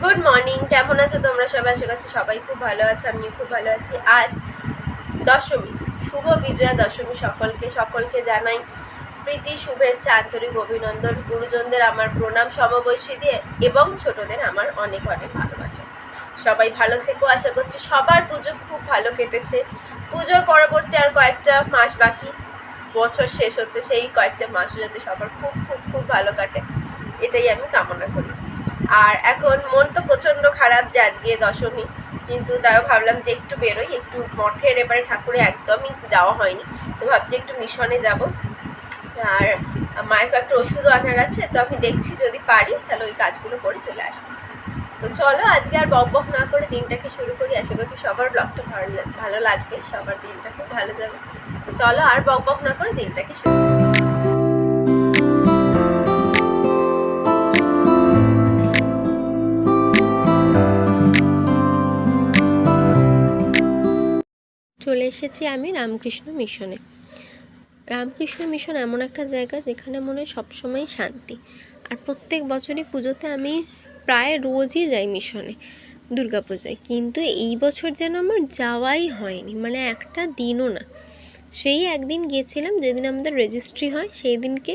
Good morning, কেমন আছো তোমরা সবাই? আশা করছি সবাই খুব ভালো আছো, আমিও খুব ভালো আছি। আজ দশমী, শুভ বিজয়া দশমী। সকলকে জানাই প্রীতি, শুভেচ্ছা, আন্তরিক অভিনন্দন। গুরুজনদের আমার প্রণাম সমবয়সী দিয়ে, এবং ছোটদের আমার অনেক অনেক ভালোবাসা। সবাই ভালো থেকো। আশা করছি সবার পুজো খুব ভালো কেটেছে। পুজোর পরবর্তী আর কয়েকটা মাস বাকি, বছর শেষ হতে, সেই কয়েকটা মাস যাতে সবার খুব খুব খুব ভালো কাটে, এটাই আমি কামনা করি। আর এখন মন তো প্রচণ্ড খারাপ যে আজকে দশমী, কিন্তু তাও ভাবলাম যে একটু বেরোই, একটু মঠের এবারে ঠাকুরে একদমই যাওয়া হয়নি, তো ভাবছি একটু মিশনে যাব। আর মায়ের কয়েকটা ওষুধও আনার আছে, তো আমি দেখছি যদি পারি তাহলে ওই কাজগুলো করে চলে আসবো। তো চলো আজকে আর বক না করে দিনটাকে শুরু করি। আশা করছি সবার ব্লগটা ভালো লাগবে, সবার দিনটা খুব ভালো যাবে। তো চলো আর বক না করে দিনটাকে শুরু করি। চলে এসেছি আমি রামকৃষ্ণ মিশনে। রামকৃষ্ণ মিশন এমন একটা জায়গা যেখানে মনে হয় সবসময় শান্তি। আর প্রত্যেক বছরই পুজোতে আমি প্রায় রোজই যাই মিশনে, দুর্গাপূজায়। কিন্তু এই বছর যেন আমার যাওয়াই হয়নি, মানে একটা দিনও না। সেই একদিন গিয়েছিলাম যেদিন আমাদের রেজিস্ট্রি হয়, সেই দিনকে।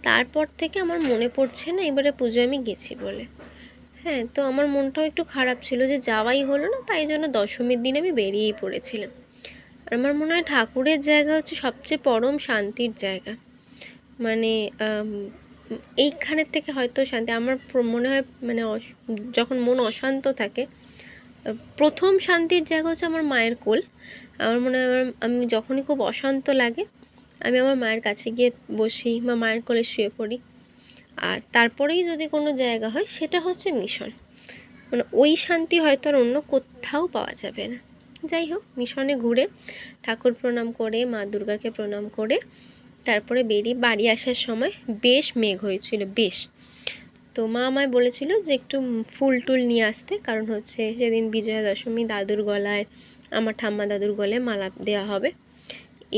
তারপর থেকে আমার মনে পড়ছে না এবারে পুজো আমি গেছি বলে। হ্যাঁ, তো আমার মনটাও একটু খারাপ ছিল যে যাওয়াই হলো না, তাই জন্য দশমীর দিন আমি বেরিয়েই পড়েছিলাম। আর আমার মনে হয় ঠাকুরের জায়গা হচ্ছে সবচেয়ে পরম শান্তির জায়গা। মানে এইখানের থেকে হয়তো শান্তি আমার মনে হয়, মানে যখন মন অশান্ত থাকে, প্রথম শান্তির জায়গা হচ্ছে আমার মায়ের কোল। আমার মনে হয় আমি যখনই খুব অশান্ত লাগে, আমি আমার মায়ের কাছে গিয়ে বসি বা মায়ের কোলে শুয়ে পড়ি। আর তারপরেই যদি কোনো জায়গা হয় সেটা হচ্ছে মিশন। মানে ওই শান্তি হয়তো আর অন্য কোথাও পাওয়া যাবে না। যাই হোক, মিশনে ঘুরে ঠাকুর প্রণাম করে, মা দুর্গাকে প্রণাম করে তারপরে বাড়ি আসার সময় বেশ মেঘ হয়েছিল, বেশ। তো মা আমায় বলেছিল যে একটু ফুল টুল নিয়ে আসতে, কারণ হচ্ছে সেদিন বিজয়া দশমী, দাদুর গলায়, আমার ঠাম্মা দাদুর গলায় মালা দেওয়া হবে।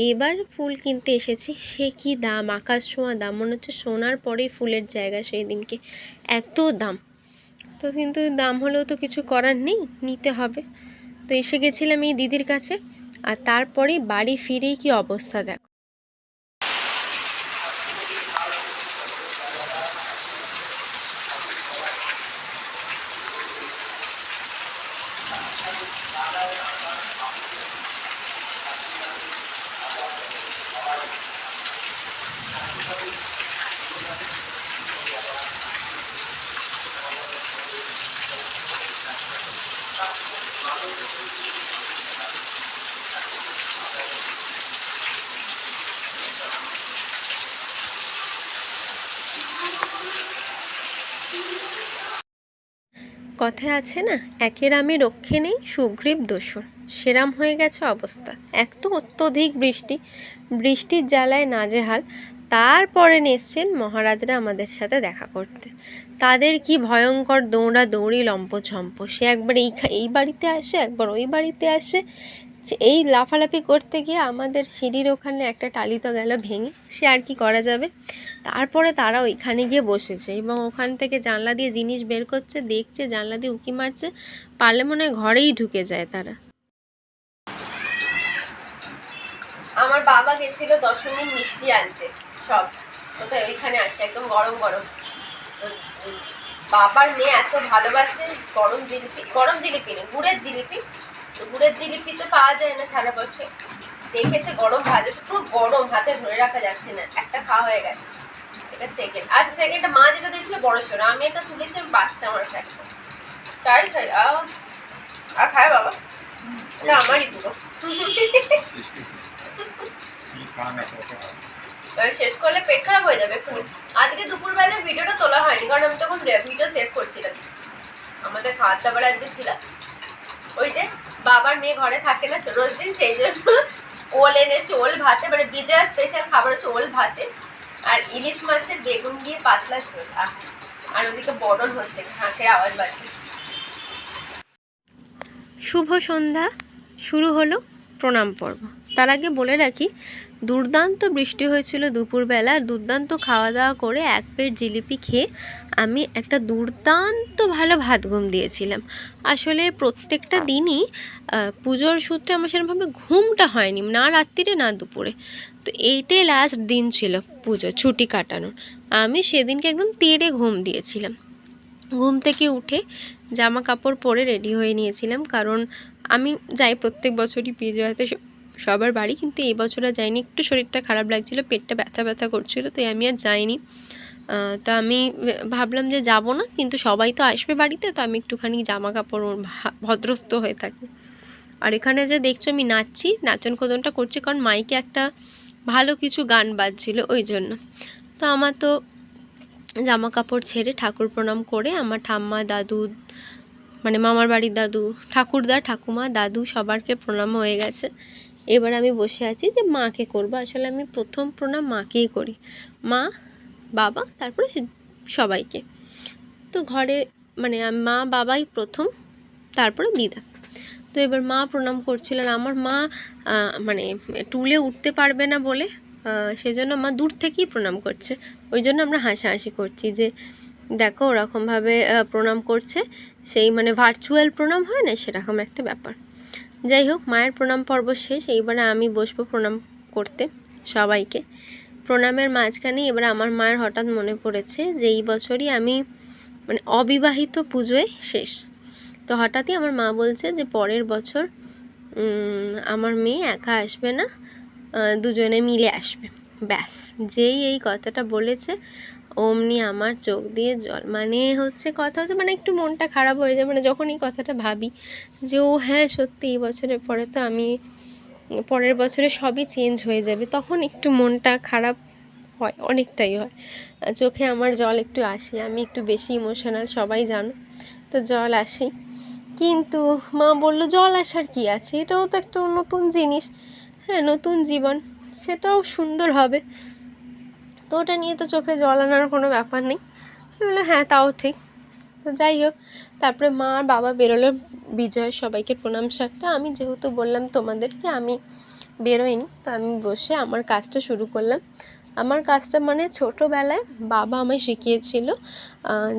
এবার ফুল কিনতে এসেছি, সে কি দাম, আকাশ ছোঁয়া দাম, মনে হচ্ছে সোনার পরেই ফুলের জায়গা সেই দিনকে, এত দাম। তো কিন্তু দাম হলেও তো কিছু করার নেই, নিতে হবে। তো এসে গেছিলাম এই দিদির কাছে, আর তারপরেই বাড়ি ফিরেই কি অবস্থা দেখো। কথায় আছে না, একের আমি রক্ষে নেই, সুগ্রীব দোসর। সেরাম হয়ে গেছে অবস্থা। এক তো অত্যধিক বৃষ্টির জ্বালায় নাজেহাল, তারপরে এসছেন মহারাজরা আমাদের সাথে দেখা করতে। তাদের কি ভয়ঙ্কর দৌড়াদৌড়ি, লম্পঝম্প। সে একবার এই বাড়িতে আসে, একবার ওই বাড়িতে আসে। এই লাফালাফি করতে গিয়ে আমাদের সিঁড়ির ওখানে একটা টালি তো গেল ভেঙে, সে আর কি করা যাবে। তারপরে তারা ওইখানে গিয়ে বসেছে এবং ওখান থেকে জানলা দিয়ে জিনিস বের করছে, দেখছে, জানলা দিয়ে উঁকি মারছে, পারলে মনে হয় ঘরেই ঢুকে যায় তারা। আমার বাবা গেছিল দশমীর মিষ্টি আনতে, সব কোথায় ওইখানে আছে, একদম গরম গরম। বাবার মেয়ে এত ভালোবাসে গরম জিলিপি নেই, গুড়ের জিলিপি। তো গুড়ের জিলিপি তো পাওয়া যায় না সারা বছর। দেখেছে গরম ভাজা, পুরো গরম, হাতে ধরে রাখা যাচ্ছে না। একটা খাওয়া হয়ে গেছে, এটা সেকেন্ড। আর সেকেন্ডটা মা যেটা দিয়েছিল বড় সড়ো, আমি এটা তুলেছি, বাচ্চা আমার খাই, তাই খাই। আর খায় বাবা, এটা আমারই পুরো। শেষ করলে পেট খারাপ হয়ে যাবে এক্ষুনি। আজকে দুপুরবেলার ভিডিওটা তোলা হয়নি, কারণ আমি তখন ভিডিও সেভ করছিলাম। আমাদের খাওয়ার দাবার আজকে ছিল ওই যে বাবার মেয়ে ঘরে থাকে না রোজ দিন, সেই জন্য ওল এনেছে, ওল ভাতে, মানে বিজয়া স্পেশাল খাবার হচ্ছে ওল ভাতে আর ইলিশ মাছের বেগুন দিয়ে পাতলা ঝোল। আর ওদিকে বরণ হচ্ছে, হাঁকের আওয়াজ বাজছে। শুভ সন্ধ্যা, শুরু হলো প্রণাম পর্ব। তার আগে বলে রাখি, দুর্দান্ত বৃষ্টি হয়েছিল দুপুরবেলা, আর দুর্দান্ত খাওয়া দাওয়া করে এক প্লেট জিলিপি খেয়ে আমি একটা দুর্দান্ত ভালো ভাত ঘুম দিয়েছিলাম। আসলে প্রত্যেকটা দিনই পুজোর সূত্রে আমার সেরকমভাবে ঘুমটা হয়নি, না রাত্রিরে না দুপুরে। তো এইটাই লাস্ট দিন ছিল পুজো ছুটি কাটানোর। আমি সেদিনকে একদম তেড়ে ঘুম দিয়েছিলাম। ঘুম থেকে উঠে জামা কাপড় পরে রেডি হয়ে নিয়েছিলাম, কারণ আমি যাই প্রত্যেক বছরই বিজয়াতে সবার বাড়ি, কিন্তু এই বছর আর যাইনি। একটু শরীরটা খারাপ লাগছিল, পেটটা ব্যথা ব্যথা করছিল, তাই আমি আর যাইনি। তো আমি ভাবলাম যে যাব না, কিন্তু সবাই তো আসবে বাড়িতে, তো আমি একটুখানি জামা কাপড় ভদ্রস্থ হয়ে থাকি। আর এখানে যে দেখছো আমি নাচছি, নাচন কোদনটা করছি, কারণ মাইকে একটা ভালো কিছু গান বাজছিল ওই জন্য। তো আমার তো জামা কাপড় ছেড়ে ঠাকুর প্রণাম করে আমার ঠাম্মা দাদু, মানে মামার বাড়ির দাদু, ঠাকুরদা ঠাকুমা দাদু সবারকে প্রণাম হয়ে গেছে। এবার আমি বসে আছি যে মাকে করবো। আসলে আমি প্রথম প্রণাম মাকেই করি, মা বাবা তারপরে সবাইকে। তো ঘরে মানে মা বাবাই প্রথম, তারপরে দিদা। তো এবার মা প্রণাম করছিলেন। আমার মা মানে টুলে উঠতে পারবে না বলে সেজন্য মা দূর থেকেই প্রণাম করছে। ওই জন্য আমরা হাসাহাসি করছি যে দেখো ওরকমভাবে প্রণাম করছে, সেই মানে ভার্চুয়াল প্রণাম হয় না, সেরকম একটা ব্যাপার। যাই হোক, মায়ের প্রণাম পর্ব শেষ। এইবারে আমি বসবো প্রণাম করতে সবাইকে। প্রণামের মাঝখানেই এবার আমার মায়ের হঠাৎ মনে পড়েছে যে এই বছরই আমি মানে অবিবাহিত পুজোয় শেষ। তো হঠাৎই আমার মা বলছে যে পরের বছর আমার মেয়ে একা আসবে না, দুজনে মিলে আসবে। ব্যাস, যেই এই কথাটা বলেছে অমনি আমার চোখ দিয়ে জল, মানে হচ্ছে কথা হচ্ছে মানে একটু মনটা খারাপ হয়ে যায়, মানে যখন এই কথাটা ভাবি যে ও হ্যাঁ সত্যি এই বছরের পরে তো আমি, পরের বছরে সবই চেঞ্জ হয়ে যাবে, তখন একটু মনটা খারাপ হয়, অনেকটাই হয়। চোখে আমার জল একটু আসে, আমি একটু বেশি ইমোশনাল সবাই জানো, তো জল আসে। কিন্তু মা বললো জল আসার কি আছে, এটাও তো একটা নতুন জিনিস, হ্যাঁ নতুন জীবন, সেটাও সুন্দর হবে, তো ওটা নিয়ে তো চোখে জল আনার কোনো ব্যাপার নেই। বললো হ্যাঁ তাও ঠিক। তো যাই হোক, তারপরে মা আর বাবা বেরোলো বিজয় সবাইকে প্রণাম সারতে। আমি যেহেতু বললাম তোমাদেরকে আমি বেরোইনি, তো আমি বসে আমার কাজটা শুরু করলাম। আমার কাজটা মানে ছোটোবেলায় বাবা আমায় শিখিয়েছিল,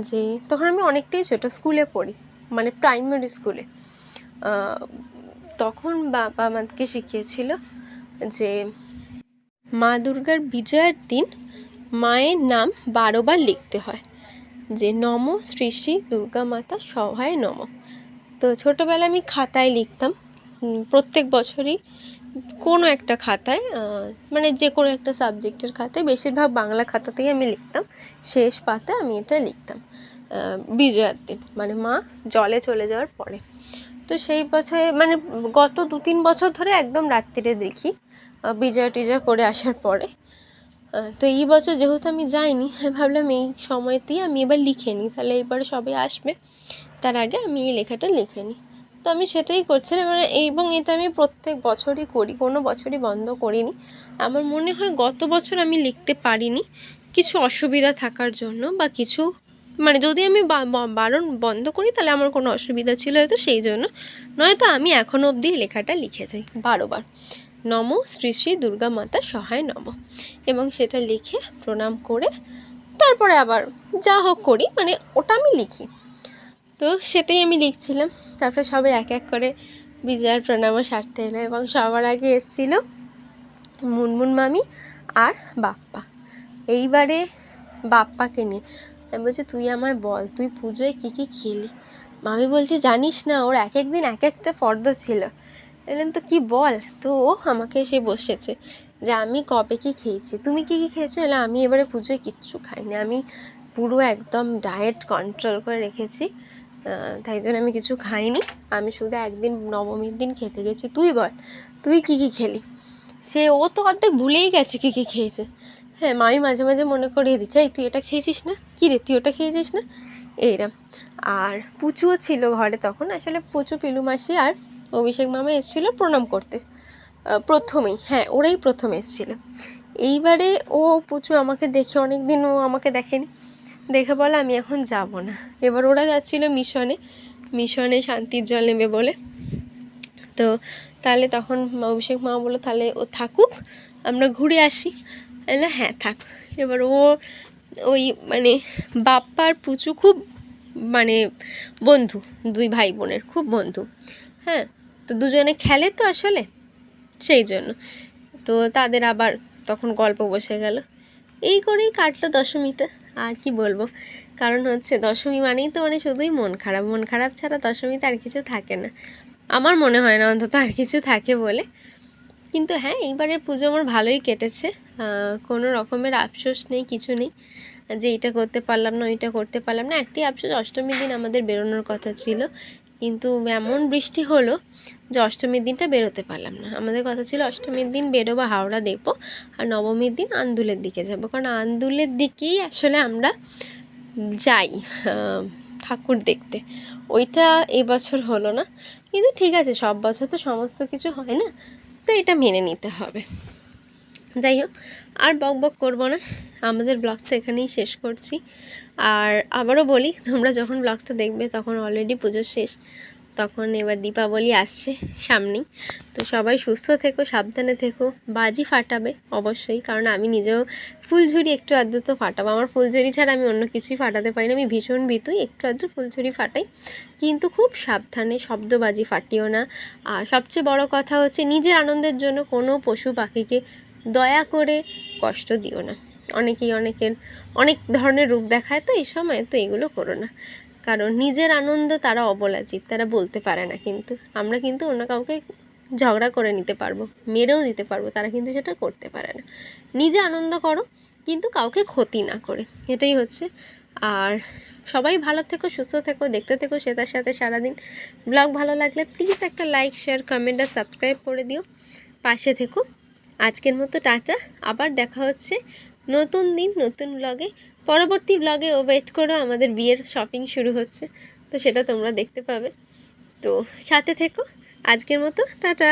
যে তখন আমি অনেকটাই ছোটো, স্কুলে পড়ি, মানে প্রাইমারি স্কুলে। তখন বাবা আমাকে শিখিয়েছিল যে মা দুর্গার বিজয়ের দিন মায়ের নাম 12 বার লিখতে হয়, যে নম শ্রী শ্রী দুর্গা মাতা সহায় নম। তো ছোটোবেলায় আমি খাতায় লিখতাম, প্রত্যেক বছরই কোনো একটা খাতায়, মানে যে কোনো একটা সাবজেক্টের খাতায়, বেশিরভাগ বাংলা খাতাতেই আমি লিখতাম, শেষ পাতায় আমি এটা লিখতাম বিজয়ার দিন, মানে মা জলে চলে যাওয়ার পরে। তো সেই বছরে মানে গত 2-3 বছর ধরে একদম রাত্রিরে দেখি বিজয় টিজয় করে আসার পরে। তো এই বছর যেহেতু আমি যাইনি, ভাবলাম এই সময়তেই আমি এবার লিখে নিই, তাহলে এবারে সবাই আসবে, তার আগে আমি এই লেখাটা লিখে নিই। তো আমি সেটাই করছিলাম, মানে এবং এটা আমি প্রত্যেক বছরই করি, কোনো বছরই বন্ধ করিনি। আমার মনে হয় গত বছর আমি লিখতে পারিনি কিছু অসুবিধা থাকার জন্য, বা কিছু মানে যদি আমি বারণ বন্ধ করি তাহলে আমার কোনো অসুবিধা ছিল হয়তো, সেই জন্য, নয়তো আমি এখনও অবধি লেখাটা লিখে যাই 12 বার, নম শ্রী শ্রী দুর্গা মাতা সহায় নম, এবং সেটা লিখে প্রণাম করে তারপরে আবার যা হোক করি, মানে ওটা আমি লিখি। তো সেটাই আমি লিখছিলাম। তারপরে সবাই এক এক করে বিজয়ার প্রণামও সারতে এলো, এবং সবার আগে এসেছিলো মুনমুন মামি আর বাপ্পা। এইবারে বাপ্পাকে নিয়ে আমি বলছি তুই আমায় বল তুই পুজোয় কী কী খেলি। মামি বলছে জানিস না, ওর এক এক দিন এক একটা ফর্দ ছিল। এলেন তো কি বল। তো ও আমাকে এসে বসেছে যে আমি কবে কী খেয়েছি, তুমি কী কী খেয়েছো। এলে আমি এবারে পুজোয় কিচ্ছু খাইনি, আমি পুরো একদম ডায়েট কন্ট্রোল করে রেখেছি, তাই জন্য আমি কিছু খাইনি। আমি শুধু একদিন নবমীর দিন খেতে গেছি। তুই বল তুই কী কী খেলি। সে ও তো অর্ধেক ভুলেই গেছে কী কী খেয়েছে। হ্যাঁ, মামি মাঝে মাঝে মনে করিয়ে দিচ্ছে এই তুই এটা খেয়েছিস না, কী রে তুই ওটা খেয়েছিস না, এইরকম। আর পুচুও ছিল ঘরে তখন, আসলে পুচু পিলু মাসি আর অভিষেক মামা এসেছিলো প্রণাম করতে প্রথমেই, হ্যাঁ ওরাই প্রথম এসেছিলো। এইবারে ও পুচু আমাকে দেখে, অনেক দিন ও আমাকে দেখেনি, দেখে বলে আমি এখন যাব না। এবার ওরা যাচ্ছিলো মিশনে শান্তির জল নেবে বলে। তো তাহলে তখন অভিষেক মা বললো তাহলে ও থাকুক, আমরা ঘুরে আসি। বললো হ্যাঁ থাক। এবার ওই মানে বাপ্পার পুচু খুব মানে বন্ধু, দুই ভাই বোনের খুব বন্ধু। হ্যাঁ, তো দুজনে খেলে তো আসলে, সেই জন্য তো তাদের আবার তখন গল্প বসে গেল। এই করেই কাটলো দশমীটা। আর কি বলবো, কারণ হচ্ছে দশমী মানেই তো মানে শুধুই মন খারাপ, মন খারাপ ছাড়া দশমীতে আর কিছু থাকে না, আমার মনে হয় না অন্তত আর কিছু থাকে বলে। কিন্তু হ্যাঁ, এইবারের পুজো আমার ভালোই কেটেছে, কোনো রকমের আফসোস নেই, কিছু নেই যে এটা করতে পারলাম না, ওইটা করতে পারলাম না। একটি আফসোস, অষ্টমীর দিন আমাদের বেরোনোর কথা ছিল, কিন্তু এমন বৃষ্টি হলো যে অষ্টমীর দিনটা বেরোতে পারলাম না। আমাদের কথা ছিল অষ্টমীর দিন বেরোবো, হাওড়া দেখবো, আর নবমীর দিন আন্দুলের দিকে যাবো, কারণ আন্দুলের দিকেই আসলে আমরা যাই ঠাকুর দেখতে। ওইটা এবছর হলো না, কিন্তু ঠিক আছে, সব বছর তো সমস্ত কিছু হয় না, তো এটা মেনে নিতে হবে। যাই হোক, আর বক বক করবো না, আমাদের ব্লগটা এখানেই শেষ করছি। আর আবারও বলি, তোমরা যখন ব্লগটা দেখবে তখন অলরেডি পুজো শেষ, তখন এবার দীপাবলি আসছে সামনেই। তো সবাই সুস্থ থেকো, সাবধানে থেকো, বাজি ফাটাবে অবশ্যই, কারণ আমি নিজেও ফুলঝুরি একটু আধটু তো ফাটাবো। আমার ফুলঝুরি ছাড়া আমি অন্য কিছুই ফাটাতে পারি না, আমি ভীষণ ভীতুই, একটু আধটু ফুলঝুরি ফাটাই, কিন্তু খুব সাবধানে, শব্দবাজি ফাটিও না। আর সবচেয়ে বড় কথা হচ্ছে, নিজের আনন্দের জন্য কোনো পশু পাখিকে দয়া করে কষ্ট দিও না। অনেকেই অনেক ধরনের রূপ দেখায়, তো এই সময় তো এগুলো করো না, কারণ নিজের আনন্দ তারা অবলা জীব, তারা বলতে পারে না। কিন্তু আমরা কিন্তু অন্য কাউকে ঝগড়া করে নিতে পারবো, মেরেও দিতে পারবো, তারা কিন্তু সেটা করতে পারে না। নিজে আনন্দ করো, কিন্তু কাউকে ক্ষতি না করে, এটাই হচ্ছে। আর সবাই ভালো থেকো, সুস্থ থেকো, দেখতে থেকো শ্বেতার সাথে সারাদিন। ব্লগ ভালো লাগলে প্লিজ একটা লাইক, শেয়ার, কমেন্ট আর সাবস্ক্রাইব করে দিও, পাশে থেকো। আজকের মতো টাটা, আবার দেখা হচ্ছে নতুন দিন নতুন ব্লগে। পরবর্তী ব্লগে ওয়েট করো, আমাদের বিয়ের শপিং শুরু হচ্ছে, তো সেটা তোমরা দেখতে পাবে। তো সাথে থেকো, আজকের মতো টাটা।